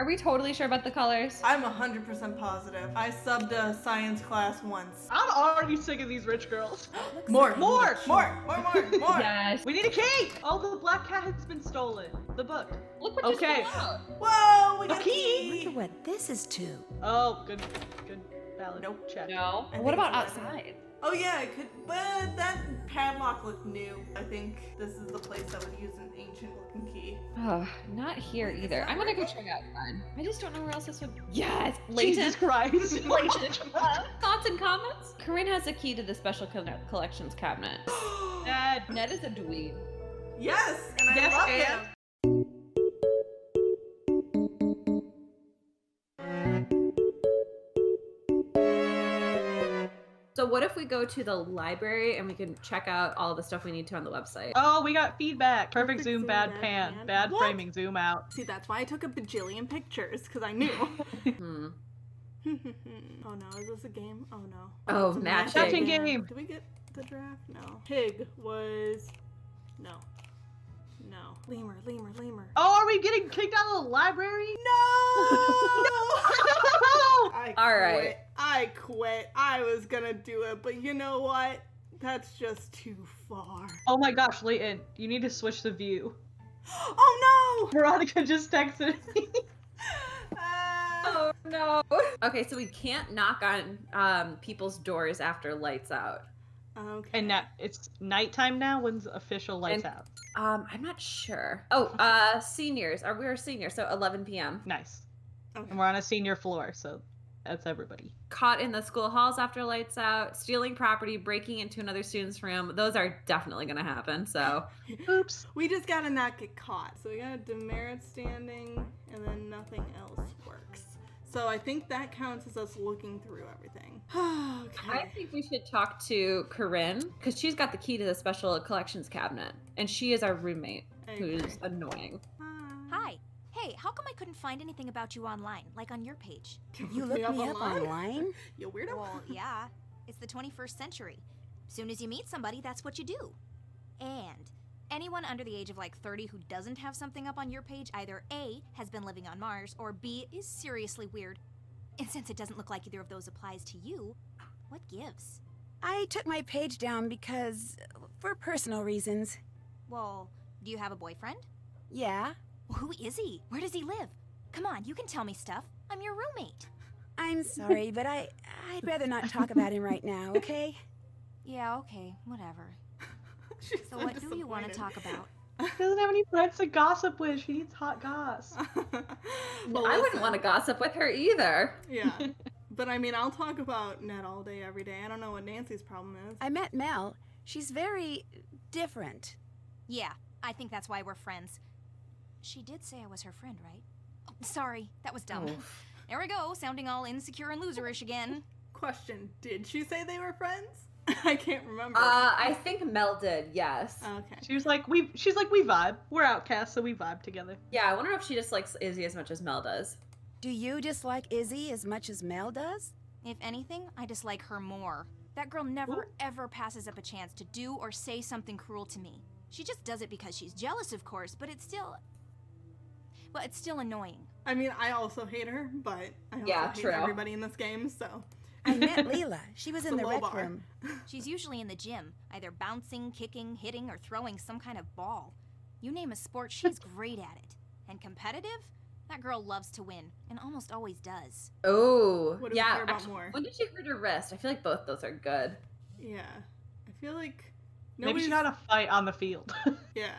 Are we totally sure about the colors? I'm 100% positive. I subbed a science class once. I'm already sick of these rich girls. More. More. Yes. We need a key! Oh, the black cat has been stolen. The book. Look what just Okay. fell out. Whoa, we The got a key. key. Wonder what this is to. Oh, good ballot. Nope. Check. No. I What think about it's 11. outside? Oh yeah, it could, but that padlock looked new. I think this is the place that would use an ancient looking key. Oh, not here Wait, is either. that I'm gonna go right? check outside. I just don't know where else this would. Yes, Jesus latent. Christ. Thoughts and comments? Corinne has a key to the special collections cabinet. Dad. Ned is a dweeb. Yes, and I Yes, love and? him. So what if we go to the library and we can check out all the stuff we need to on the website? Oh, we got feedback. Perfect Perfect zoom, zoom, bad bad pan. pan. Bad What? framing, zoom out. See, that's why I took a bajillion pictures, because I knew. Hmm. Oh no, is this a game? Oh no. Oh, It's a matching game. Did we get the draft? No. Pig was... No. No. Lemur. Oh, are we getting kicked out of the library? No! I All quit. right. I quit. I was gonna do it, but you know what? That's just too far. Oh my gosh, Leighton, you need to switch the view. Oh no! Veronica just texted me. Oh no. Okay, so we can't knock on people's doors after lights out. Okay. And now it's nighttime now. When's official lights And- out? I'm not sure. Oh, seniors. We're seniors, so 11 p.m. Nice. Okay. And we're on a senior floor, so that's everybody. Caught in the school halls after lights out, stealing property, breaking into another student's room. Those are definitely gonna happen. So Oops. We just gotta not get caught. So we got a demerit standing, and then nothing else works. So I think that counts as us looking through everything. I Okay. think we should talk to Corinne because she's got the key to the special collections cabinet, and she is our roommate, I who's agree. annoying. Hi. Hey, how come I couldn't find anything about you online, like on your page? You looked me up online? You weirdo. Well, yeah. It's the 21st century. Soon as you meet somebody, that's what you do. And anyone under the age of like 30 who doesn't have something up on your page either A, has been living on Mars, or B, is seriously weird. And since it doesn't look like either of those applies to you, what gives? I took my page down because... for personal reasons. Well, do you have a boyfriend? Yeah. Well, who is he? Where does he live? Come on, you can tell me stuff. I'm your roommate. I'm sorry, but I'd rather not talk about him right now, okay? Yeah, okay, whatever. She's So what do you want to talk about? She doesn't have any friends to gossip with. She needs hot goss. Well, I wouldn't listen. want to gossip with her either. Yeah. But I mean, I'll talk about Ned all day, every day. I don't know what Nancy's problem is. I met Mel. She's very... different. Yeah, I think that's why we're friends. She did say I was her friend, right? Oh, sorry, that was dumb. Oof. There we go, sounding all insecure and loserish again. Question, did she say they were friends? I can't remember. I think Mel did, yes. Okay. She's like we vibe. We're outcasts, so we vibe together. Yeah, I wonder if she dislikes Izzy as much as Mel does. Do you dislike Izzy as much as Mel does? If anything, I dislike her more. That girl never ever passes up a chance to do or say something cruel to me. She just does it because she's jealous, of course, but it's still... well, it's still annoying. I mean, I also hate her, but I also Yeah, hate true. everybody in this game, so. I met Leela. She was It's in a the low rec bar. room. She's usually in the gym, either bouncing, kicking, hitting, or throwing some kind of ball. You name a sport, she's great at it. And competitive? That girl loves to win, and almost always does. Oh, What do we yeah. care about actually, more? when did she hurt her wrist? I feel like both those are good. Yeah. I feel like Maybe nobody's... she had a fight on the field. Yeah.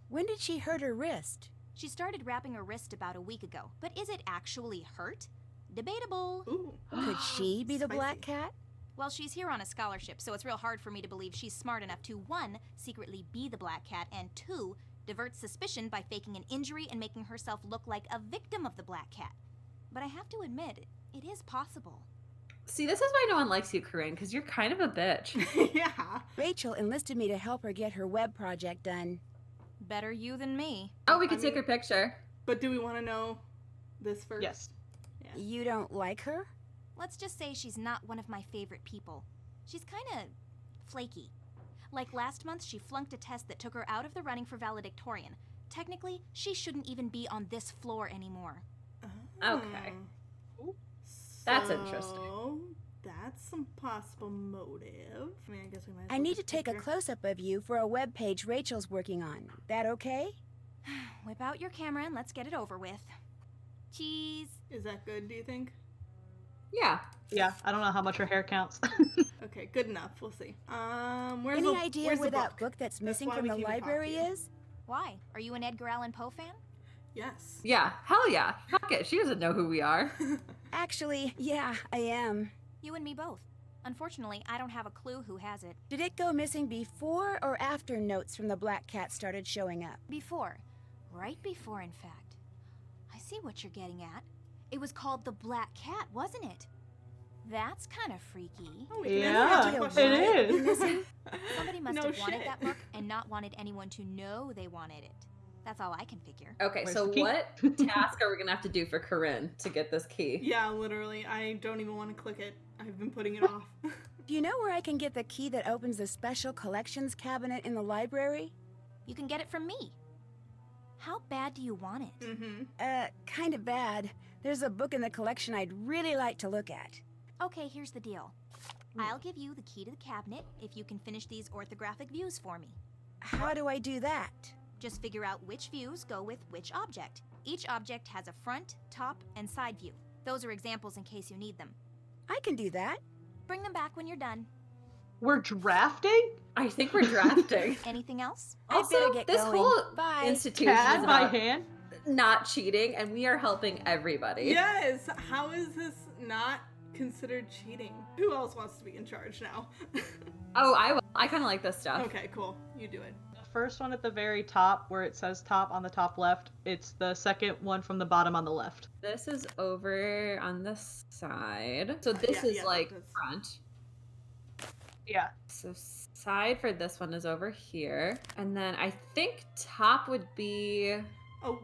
When did she hurt her wrist? She started wrapping her wrist about a week ago, but is it actually hurt? Debatable. Ooh. Could she be the Spicy. black cat? Well, she's here on a scholarship, so it's real hard for me to believe she's smart enough to, 1, secretly be the black cat, and 2, divert suspicion by faking an injury and making herself look like a victim of the black cat. But I have to admit, it is possible. See, this is why no one likes you, Corinne, because you're kind of a bitch. Yeah. Rachel enlisted me to help her get her web project done. Better you than me. Oh, we could I take mean- her picture. But do we want to know this first? Yes. Yeah. You don't like her? Let's just say she's not one of my favorite people. She's kinda flaky. Like last month, she flunked a test that took her out of the running for valedictorian. Technically, she shouldn't even be on this floor anymore. Okay. Hmm. That's interesting. So, that's some possible motive. I mean, I guess we might as I well need to just take a picture. close-up of you for a web page Rachel's working on. That okay? Whip out your camera and let's get it over with. Cheese. Is that good, do you think? Yeah. Yeah, I don't know how much her hair counts. Okay, good enough. We'll see. Where's Any the, idea where's where the that book that's missing why from we the came to talk to library you. is? Why? Are you an Edgar Allan Poe fan? Yes. Yeah. Hell yeah. Fuck it. She doesn't know who we are. Actually, yeah, I am. You and me both. Unfortunately, I don't have a clue who has it. Did it go missing before or after notes from the Black Cat started showing up? Before. Right before, in fact. I see what you're getting at. It was called the Black Cat, wasn't it? That's kind of freaky. Oh, we can Yeah, answer that it question. is. Somebody must No have wanted shit. that book and not wanted anyone to know they wanted it. That's all I can figure. Okay, Where's so the key? what task are we gonna have to do for Corinne to get this key? Yeah, literally. I don't even want to click it. I've been putting it off. Do you know where I can get the key that opens the special collections cabinet in the library? You can get it from me. How bad do you want it? Mm-hmm. Kind of bad. There's a book in the collection I'd really like to look at. Okay, here's the deal. I'll give you the key to the cabinet if you can finish these orthographic views for me. How do I do that? Just figure out which views go with which object. Each object has a front, top, and side view. Those are examples in case you need them. I can do that. Bring them back when you're done. We're drafting? I think we're drafting. Anything else? I'd better Also, get this going. whole Bye. institution is Cad by about hand? not cheating, and we are helping everybody. Yes! How is this not considered cheating? Who else wants to be in charge now? Oh, I will. I kind of like this stuff. Okay, cool. You do it. The first one at the very top, where it says top on the top left, it's the second one from the bottom on the left. This is over on the side. So this Yeah, is yeah, like that's- front. Yeah. So side for this one is over here. And then I think top would be Oh,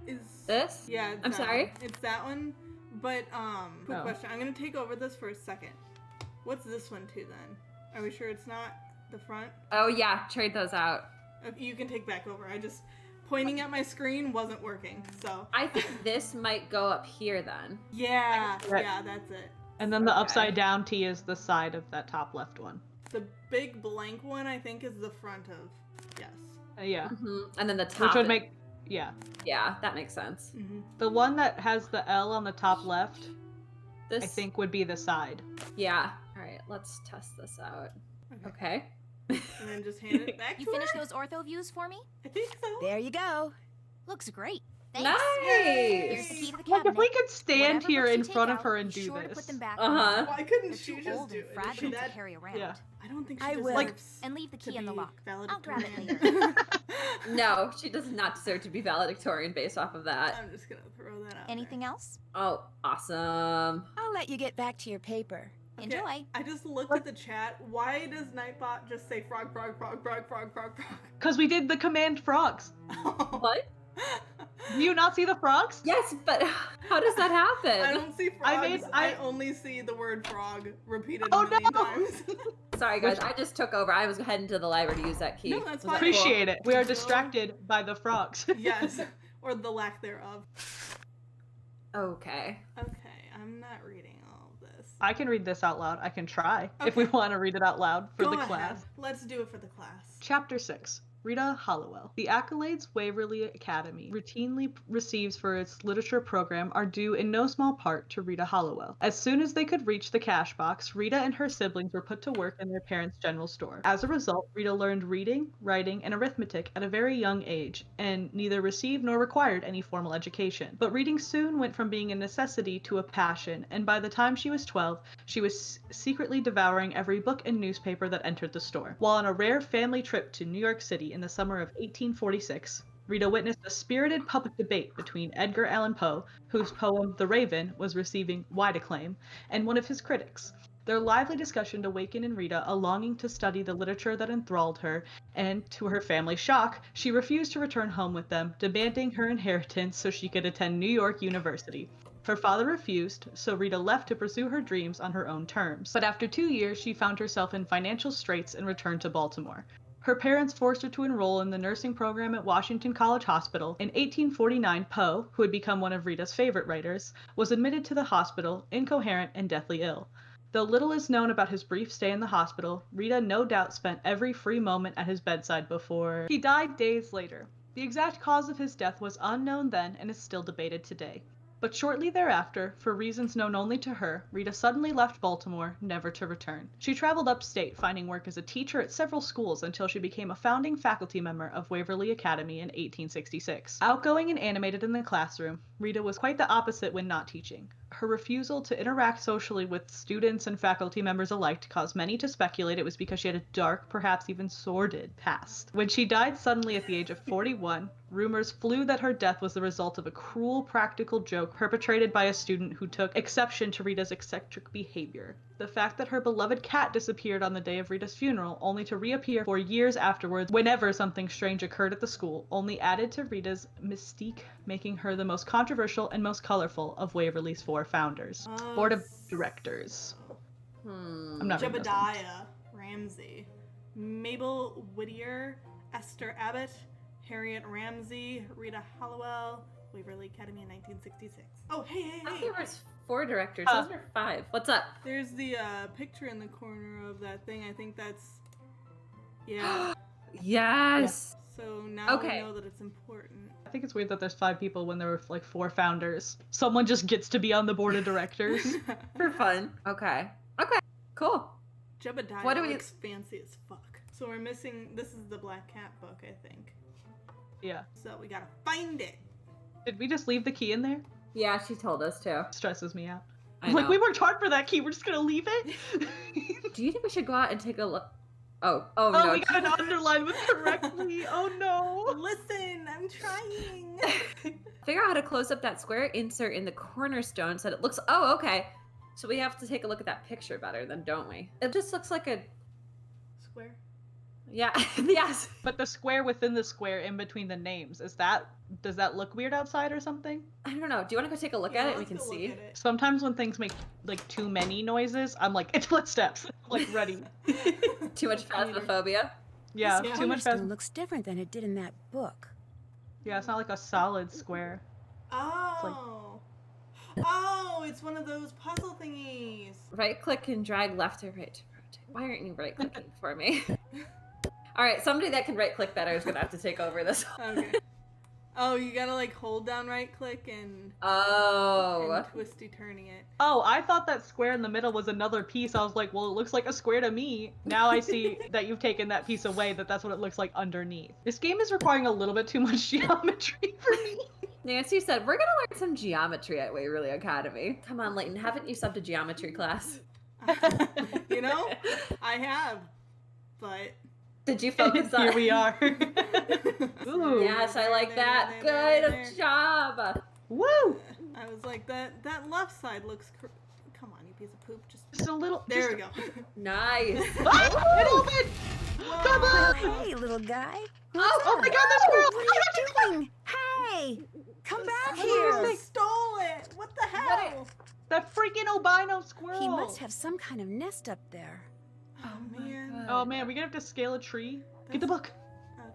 is... this? Yeah, it's I'm that sorry? one. It's that one. But, quick Oh. question. I'm gonna take over this for a second. What's this one too, then? Are we sure it's not the front? Oh yeah, trade those out. Okay, you can take back over. I just... Pointing at my screen wasn't working, so... I think this might go up here then. Yeah, Right. yeah, that's it. And then the Okay. upside down T is the side of that top left one. The big blank one, I think, is the front of... Yes. Yeah. And then the top. Which would is- make, yeah. Yeah, that makes sense. Mm-hmm. The one that has the L on the top left, This. I think would be the side. Yeah. All right, let's test this out. Okay. Okay. And then just hand it back You to finished her? those ortho views for me? I think so. There you go. Looks great. Thanks. Yay. Here's the Nice. key to the Like, cabinet. if we could stand Whatever here books in you take front of out, her and be do sure this. to put them back. Uh-huh. Why couldn't They're she too just old do and it? fragile Is she to that... carry around. Yeah. I don't think she I will. deserves And leave the to key in the be lock. I'll grab it valedictorian. later. No, she does not deserve to be valedictorian based off of that. I'm just gonna throw that out Anything there. else? Oh, awesome. I'll let you get back to your paper. Okay, Enjoy. I just looked at the chat. Why does Nightbot just say frog, frog, frog, frog, frog, frog, frog? Because we did the command frogs. What? Do you not see the frogs? Yes, but how does that happen? I don't see frogs. I only see the word frog repeated Oh, a million no! times. Sorry, guys. I just took over. I was heading to the library to use that key. No, that's Was that fine. cool? Appreciate it. We are Cool. distracted by the frogs. Yes, or the lack thereof. Okay. Okay, I'm not reading all of this. I can read this out loud. I can try if we Okay. want to read it out loud for Go the ahead. class. Let's do it for the class. Chapter 6. Rita Hollowell. The accolades Waverly Academy routinely receives for its literature program are due in no small part to Rita Hollowell. As soon as they could reach the cash box, Rita and her siblings were put to work in their parents' general store. As a result, Rita learned reading, writing, and arithmetic at a very young age, and neither received nor required any formal education. But reading soon went from being a necessity to a passion, and by the time she was 12, she was secretly devouring every book and newspaper that entered the store. While on a rare family trip to New York City in the summer of 1846, Rita witnessed a spirited public debate between Edgar Allan Poe, whose poem The Raven was receiving wide acclaim, and one of his critics. Their lively discussion awakened in Rita a longing to study the literature that enthralled her, and to her family's shock, she refused to return home with them, demanding her inheritance so she could attend New York University. Her father refused, so Rita left to pursue her dreams on her own terms. But after 2 years, she found herself in financial straits and returned to Baltimore. Her parents forced her to enroll in the nursing program at Washington College Hospital. In 1849, Poe, who had become one of Rita's favorite writers, was admitted to the hospital, incoherent and deathly ill. Though little is known about his brief stay in the hospital, Rita no doubt spent every free moment at his bedside before he died days later. The exact cause of his death was unknown then and is still debated today. But shortly thereafter, for reasons known only to her, Rita suddenly left Baltimore, never to return. She traveled upstate, finding work as a teacher at several schools until she became a founding faculty member of Waverly Academy in 1866. Outgoing and animated in the classroom, Rita was quite the opposite when not teaching. Her refusal to interact socially with students and faculty members alike caused many to speculate it was because she had a dark, perhaps even sordid past. When she died suddenly at the age of 41, rumors flew that her death was the result of a cruel practical joke perpetrated by a student who took exception to Rita's eccentric behavior. The fact that her beloved cat disappeared on the day of Rita's funeral, only to reappear for years afterwards whenever something strange occurred at the school, only added to Rita's mystique, making her the most controversial and most colorful of Waverly's 4 founders. Board of Directors. I'm not reading those names. Jebediah Ramsey, Mabel Whittier, Esther Abbott, Harriet Ramsey, Rita Hallowell, Waverly Academy in 1966. Oh, hey. I thought there was 4 directors. Huh. Those are 5. What's up? There's the picture in the corner of that thing. I think that's... Yeah. Yes. So now Okay. we know that it's important. I think it's weird that there's 5 people when there were like 4 founders. Someone just gets to be on the board of directors. For fun. Okay. Okay. Cool. Jebediah What do we- looks fancy as fuck. So we're missing... This is the Black Cat book, I think. Yeah. So we gotta find it. Did we just leave the key in there? Yeah, she told us to. Stresses me out. I I'm like, know. we worked hard for that key. We're just gonna leave it? Do you think we should go out and take a look? Oh Oh, no. we got an underline with correctly. Oh no. Listen, I'm trying. Figure out how to close up that square insert in the cornerstone so that it looks. Oh, okay. So we have to take a look at that picture better, then, don't we? It just looks like a. Square. Yeah. Yes. But the square within the square in between the names, does that look weird outside or something? I don't know. Do you want to go take a look Yeah, at it? We let's can go look see. at it. Sometimes when things make like too many noises, I'm like, it's footsteps. Like ready. Too much phasmophobia. Yeah, Yeah. too much Cornerstone fast. looks different than it did in that book. Yeah, it's not like a solid square. Oh. Oh, it's one of those puzzle thingies. Right click and drag left or right to rotate. Why aren't you right clicking for me? All right, somebody that can right click better is gonna have to take over this. Okay. Oh, you gotta like hold down right click and Oh. twisty turning it. Oh, I thought that square in the middle was another piece. I was like, well, it looks like a square to me. Now I see that you've taken that piece away, that's what it looks like underneath. This game is requiring a little bit too much geometry for me. Nancy said, we're gonna learn some geometry at Waverly Academy. Come on, Layton, haven't you subbed a geometry class? You know, I have, but Did you focus on Here we are. Ooh. Yes, I like that. Good job. Woo! I was like, that left side looks. Come on, you piece of poop. Just a little. There we go. Nice. Ah, it opened! Come Well, on! hey, little guy. Oh my god, the squirrel! What are you doing? Hey, come back Oh, they here. stole it. What the hell? That freaking albino squirrel! He must have some kind of nest up there. Oh man. Oh man, we're gonna have to scale a tree. Get the book.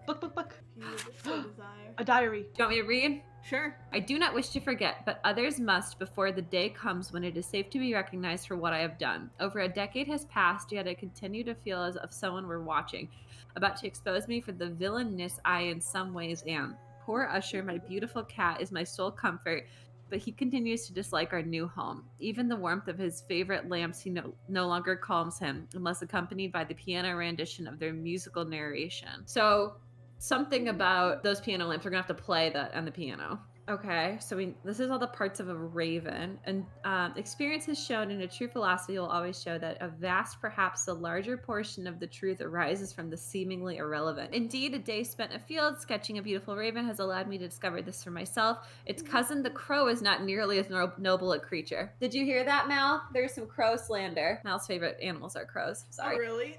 Okay. Book. You would so desire. A diary. Do you want me to read? Sure. I do not wish to forget, but others must before the day comes when it is safe to be recognized for what I have done. Over a decade has passed, yet I continue to feel as if someone were watching, about to expose me for the villainous I in some ways am. Poor Usher, my beautiful cat, is my sole comfort, but he continues to dislike our new home. Even the warmth of his favorite lamps he no longer calms him, unless accompanied by the piano rendition of their musical narration. So, something about those piano lamps, we're gonna have to play that on the piano. Okay, so this is all the parts of a raven, and experience has shown, and a true philosophy will always show, that a vast, perhaps a larger portion of the truth arises from the seemingly irrelevant. Indeed, a day spent afield sketching a beautiful raven has allowed me to discover this for myself. Its cousin, the crow, is not nearly as noble a creature. Did you hear that, Mal? There's some crow slander. Mal's favorite animals are crows. Sorry. Oh, really?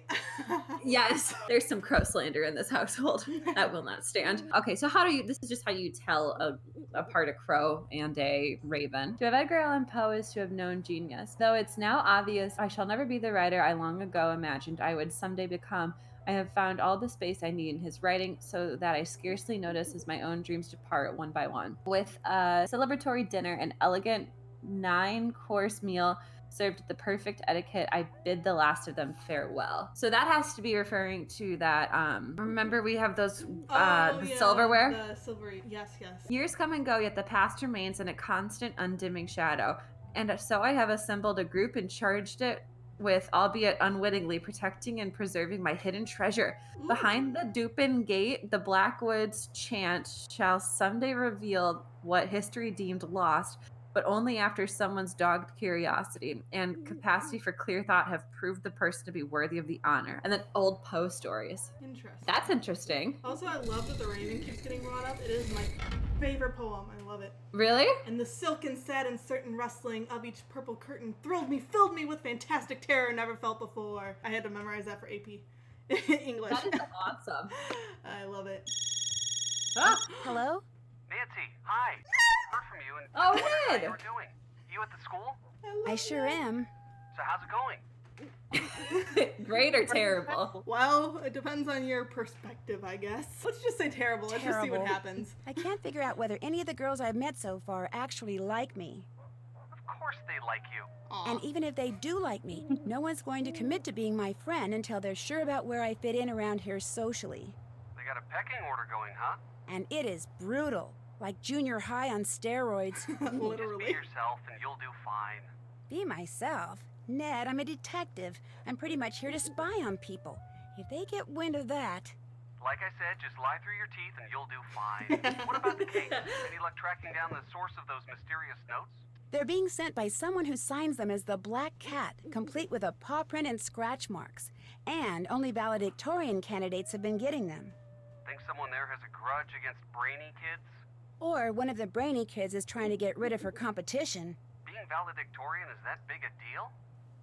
Yes, there's some crow slander in this household. That will not stand. Okay, so this is just how you tell a part of crow and a raven. To have Edgar Allan Poe is to have known genius. Though it's now obvious I shall never be the writer I long ago imagined I would someday become, I have found all the space I need in his writing so that I scarcely notice as my own dreams depart one by one. With a celebratory dinner, an elegant 9-course meal served with the perfect etiquette, I bid the last of them farewell. So that has to be referring to that, remember we have those, the silverware? The silvery, yes. Years come and go, yet the past remains in a constant undimming shadow. And so I have assembled a group and charged it with, albeit unwittingly, protecting and preserving my hidden treasure. Ooh. Behind the Dupin Gate, the Blackwoods chant shall someday reveal what history deemed lost, but only after someone's dogged curiosity and capacity for clear thought have proved the person to be worthy of the honor. And then old Poe stories. Interesting. That's interesting. Also, I love that the raven keeps getting brought up. It is my favorite poem. I love it. Really? And the silk and satin certain rustling of each purple curtain thrilled me, filled me with fantastic terror never felt before. I had to memorize that for AP English. That is awesome. I love it. Ah! Hello? Nancy, hi. Heard from you and Oh, wondered how Ned. you were doing. You at the school? I sure am. So how's it going? Great or terrible? Well, it depends on your perspective, I guess. Let's just say terrible. Let's just see what Terrible. happens. I can't figure out whether any of the girls I've met so far actually like me. Of course they like you. Aw. And even if they do like me, no one's going to commit to being my friend until they're sure about where I fit in around here socially. They got a pecking order going, huh? And it is brutal, like junior high on steroids. Just be Literally. yourself and you'll do fine. Be myself? Ned, I'm a detective. I'm pretty much here to spy on people. If they get wind of that... Like I said, just lie through your teeth and you'll do fine. What about the case? Any luck tracking down the source of those mysterious notes? They're being sent by someone who signs them as the Black Cat, complete with a paw print and scratch marks. And only valedictorian candidates have been getting them. Think someone there has a grudge against brainy kids? Or one of the brainy kids is trying to get rid of her competition. Being valedictorian is that big a deal?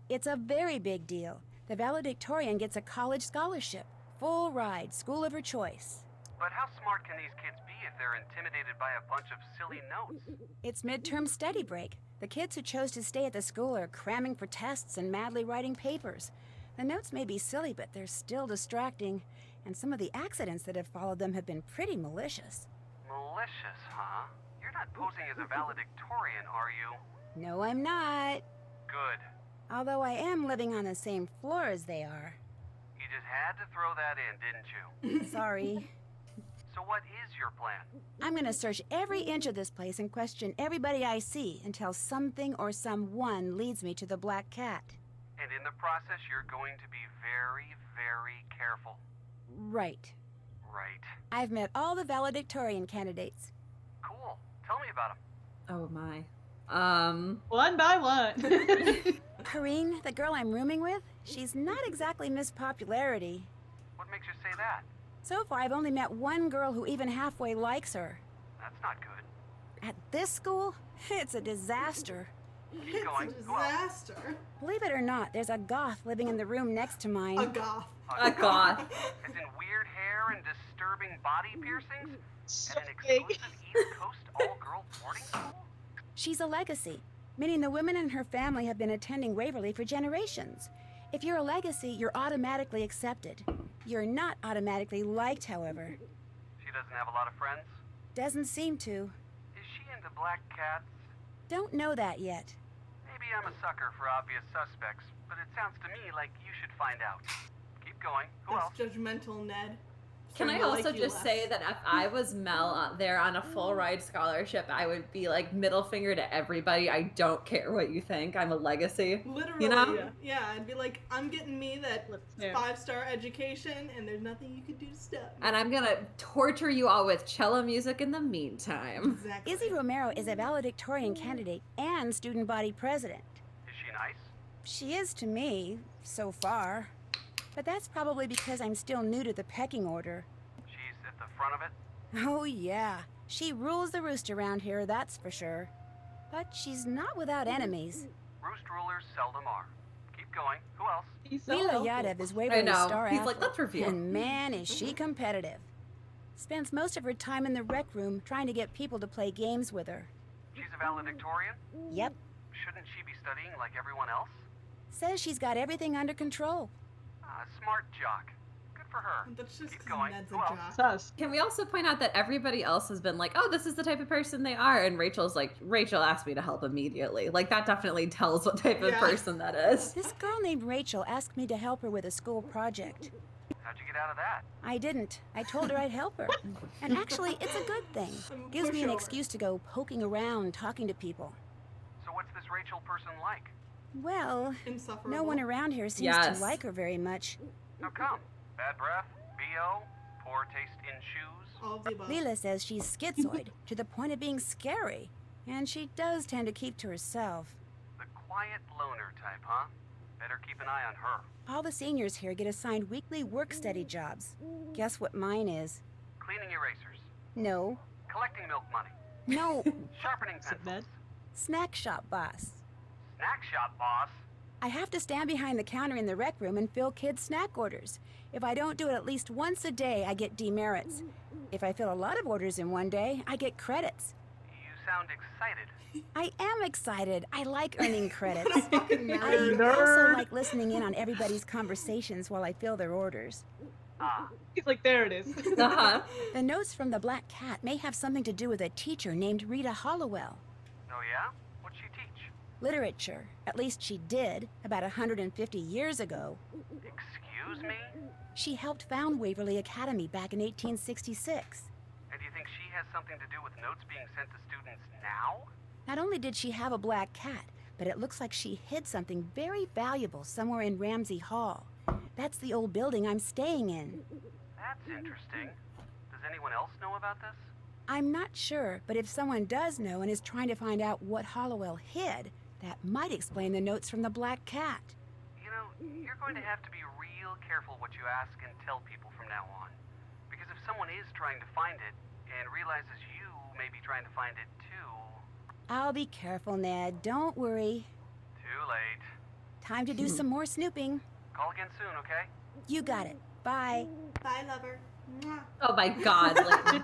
It's a very big deal. The valedictorian gets a college scholarship. Full ride, school of her choice. But how smart can these kids be if they're intimidated by a bunch of silly notes? It's midterm study break. The kids who chose to stay at the school are cramming for tests and madly writing papers. The notes may be silly, but they're still distracting. And some of the accidents that have followed them have been pretty malicious. Malicious, huh? You're not posing as a valedictorian, are you? No, I'm not. Good. Although I am living on the same floor as they are. You just had to throw that in, didn't you? Sorry. So what is your plan? I'm gonna search every inch of this place and question everybody I see until something or someone leads me to the Black Cat. And in the process, you're going to be very, very careful. Right. Right. I've met all the valedictorian candidates. Cool. Tell me about them. Oh my. One by one. Karine, the girl I'm rooming with, she's not exactly Miss Popularity. What makes you say that? So far, I've only met one girl who even halfway likes her. That's not good. At this school, it's a disaster. It's going. a Go on. disaster. Believe it or not, there's a goth living in the room next to mine. A goth. A goth. As in weird hair and disturbing body piercings? So And an big. exclusive East Coast all-girl boarding school? She's a legacy, meaning the women in her family have been attending Waverly for generations. If you're a legacy, you're automatically accepted. You're not automatically liked, however. She doesn't have a lot of friends? Doesn't seem to. Is she into black cats? Don't know that yet. Maybe I'm a sucker for obvious suspects, but it sounds to me like you should find out. Keep going. Who else? That's judgmental, Ned. Can I Starting to also like you just less. say that if I was Mel there on a full ride scholarship, I would be like middle finger to everybody. I don't care what you think. I'm a legacy. Literally, You know? yeah, I'd be like, I'm getting me that Yeah. 5-star education, and there's nothing you can do to stop me. And I'm gonna torture you all with cello music in the meantime. Exactly. Izzy Romero is a valedictorian candidate and student body president. Is she nice? She is to me, so far. But that's probably because I'm still new to the pecking order. She's at the front of it? Oh, yeah. She rules the roost around here, that's for sure. But she's not without enemies. Roost rulers seldom are. Keep going. Who else? He's so Mila helpful. Yadev is I Waverly's know. star He's athlete. like, let's review. And man, is she competitive. Spends most of her time in the rec room trying to get people to play games with her. She's a valedictorian? Yep. Shouldn't she be studying like everyone else? Says she's got everything under control. Smart jock. Good for her. That's just Keep 'cause going. Ned's a Who else? jock. Sus. Can we also point out that everybody else has been like, oh, this is the type of person they are. And Rachel's like, Rachel asked me to help immediately. Like, that definitely tells what type of Yeah. person that is. This girl named Rachel asked me to help her with a school project. How'd you get out of that? I didn't. I told her I'd help her. And actually, it's a good thing. Some Gives me an pushover. excuse to go poking around, talking to people. So what's this Rachel person like? Well, Insufferable. no one around here seems Yes. to like her very much. How come? Bad breath? BO? Poor taste in shoes? All of the above. Leela says she's schizoid, to the point of being scary. And she does tend to keep to herself. The quiet loner type, huh? Better keep an eye on her. All the seniors here get assigned weekly work-study jobs. Guess what mine is? Cleaning erasers. No. Collecting milk money. No. Sharpening Is it Ned? pencils. Snack shop boss. Snack shop boss. I have to stand behind the counter in the rec room and fill kids' snack orders. If I don't do it at least once a day, I get demerits. If I fill a lot of orders in one day, I get credits. You sound excited. I am excited. I like earning credits. Fucking I nerd. also like listening in on everybody's conversations while I fill their orders. He's like, there it is. Uh-huh. The notes from the Black Cat may have something to do with a teacher named Rita Hollowell. Oh yeah? What'd she teach? Literature. At least she did, about 150 years ago. Excuse me? She helped found Waverly Academy back in 1866. And do you think she has something to do with notes being sent to students now? Not only did she have a black cat, but it looks like she hid something very valuable somewhere in Ramsey Hall. That's the old building I'm staying in. That's interesting. Does anyone else know about this? I'm not sure, but if someone does know and is trying to find out what Hollowell hid, that might explain the notes from the Black Cat. You know, you're going to have to be real careful what you ask and tell people from now on. Because if someone is trying to find it and realizes you may be trying to find it too, I'll be careful, Ned. Don't worry. too late. Time to do some more snooping. Call again soon, okay? You got it. Bye. Bye, lover. Mwah. Oh my God, Leighton.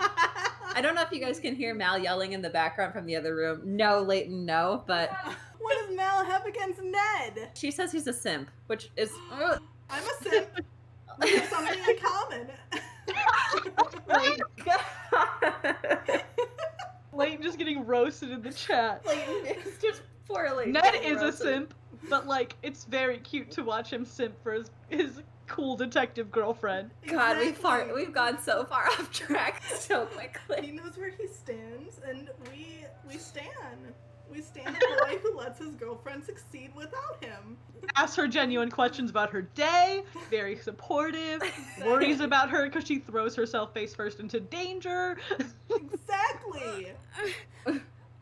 I don't know if you guys can hear Mal yelling in the background from the other room. No, Leighton, no. But What does Mal have against Ned? she says he's a simp, which is... I'm a simp. We have something in common. Oh my God. Leighton just getting roasted in the chat. Leighton is just poor Leighton. Ned getting is a roasted. simp, but like, it's very cute to watch him simp for his cool detective girlfriend. God, Exactly. we've gone so far off track so He quickly. knows where he stands, and we stand. We stand a boy who lets his girlfriend succeed without him. Asks her genuine questions about her day, very supportive, worries about her because she throws herself face first into danger. Exactly.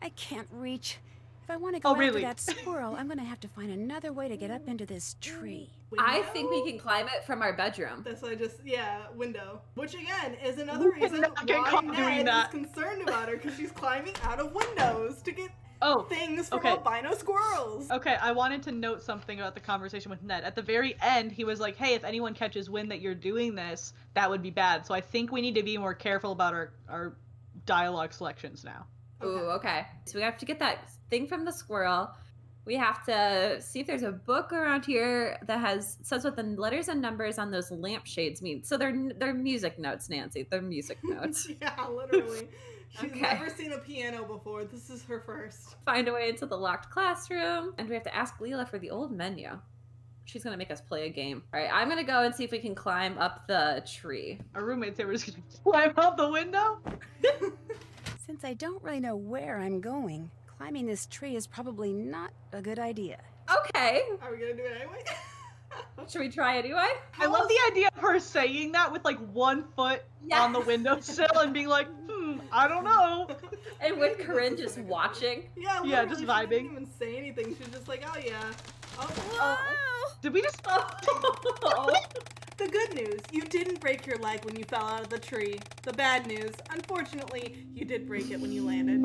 I can't reach. If I want to go Oh, after really? that squirrel, I'm going to have to find another way to get up into this tree. I think we can climb it from our bedroom. That's why window. Which again is another We reason cannot get why caught doing Ned is that. concerned about her, because she's climbing out of windows to get Oh, things from okay. albino squirrels. okay, I wanted to note something about the conversation with Ned. At the very end, he was like, hey, if anyone catches wind that you're doing this, that would be bad. So I think we need to be more careful about our dialogue selections now. Ooh, okay. So we have to get that thing from the squirrel. We have to see if there's a book around here that says what the letters and numbers on those lampshades mean. So they're music notes, Nancy. They're music notes. Yeah, literally. She's Okay. never seen a piano before. This is her first. Find a way into the locked classroom, and we have to ask Leela for the old menu. She's gonna make us play a game. All right, I'm gonna go and see if we can climb up the tree. Our roommates, they were just gonna climb out the window. Since I don't really know where I'm going, climbing this tree is probably not a good idea. Okay, Are we gonna do it anyway? should we try anyway? I love the idea of her saying that with like 1 foot on the windowsill and being like, I don't know. And with Corinne just watching. Yeah, Yeah, literally, just she vibing. didn't even say anything. She was just like, oh yeah. Oh. Did we just... Oh. The good news, you didn't break your leg when you fell out of the tree. The bad news, unfortunately, you did break it when you landed.